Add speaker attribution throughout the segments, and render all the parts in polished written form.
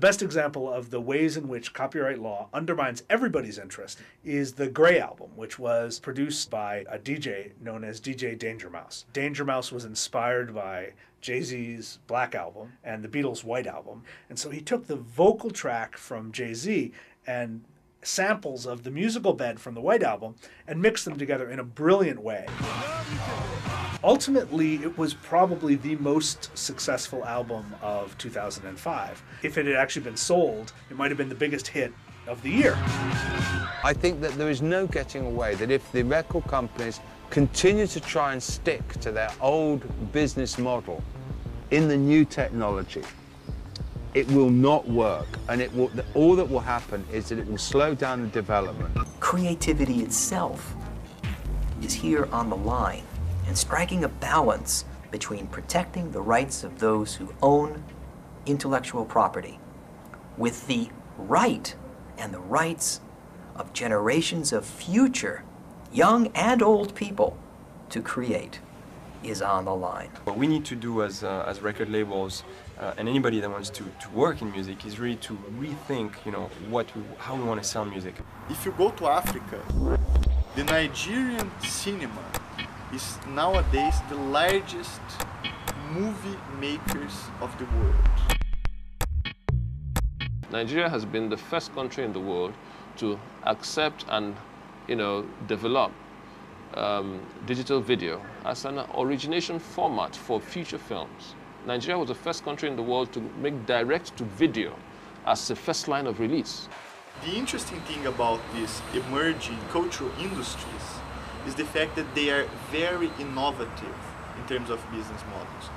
Speaker 1: Best example of the ways in which copyright law undermines everybody's interest is the Grey album, which was produced by a DJ known as DJ Danger Mouse. Danger Mouse was inspired by Jay-Z's Black Album and the Beatles' White Album, and so he took the vocal track from Jay-Z and samples of the musical bed from the White Album and mixed them together in a brilliant way. Ultimately, it was probably the most successful album of 2005. If it had actually been sold, it might have been the biggest hit of the year.
Speaker 2: I think that there is no getting away that if the record companies continue to try and stick to their old business model in the new technology, it will not work, and all that will happen is that it will slow down the development.
Speaker 3: Creativity itself is here on the line, and striking a balance between protecting the rights of those who own intellectual property with the right and the rights of generations of future young and old people to create is on the line.
Speaker 4: What we need to do as record labels and anybody that wants to work in music is really to rethink, how we want to sell music.
Speaker 5: If you go to Africa, the Nigerian cinema is nowadays the largest movie makers of the world.
Speaker 6: Nigeria has been the first country in the world to accept and, develop digital video as an origination format for feature films. Nigeria was the first country in the world to make direct-to-video as the first line of release.
Speaker 5: The interesting thing about these emerging cultural industries is the fact that they are very innovative in terms of business models.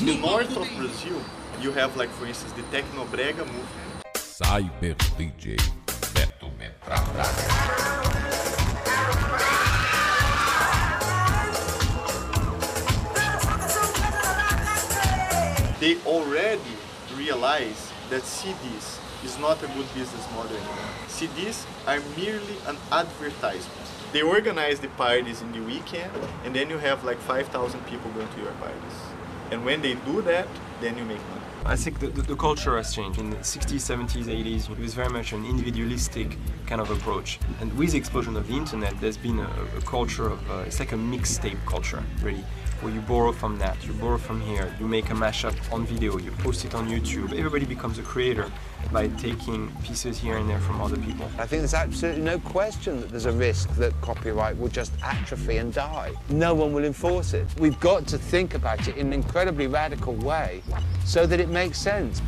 Speaker 5: In the north of Brazil, you have, for instance, the Tecnobrega movement.
Speaker 7: Cyber DJ Beto Metralha.
Speaker 5: They already realize that CDs is not a good business model anymore. CDs are merely an advertisement. They organize the parties in the weekend, and then you have 5,000 people going to your parties. And when they do that, then you make money.
Speaker 4: I think the culture has changed. In the 60s, 70s, 80s, it was very much an individualistic kind of approach. And with the explosion of the internet, there's been a culture of, it's like a mixtape culture, really, where you borrow from that, you borrow from here, you make a mashup on video, you post it on YouTube. Everybody becomes a creator by taking pieces here and there from other people.
Speaker 2: I think there's absolutely no question that there's a risk that copyright will just atrophy and die. No one will enforce it. We've got to think about it in an incredibly radical way so that it makes sense.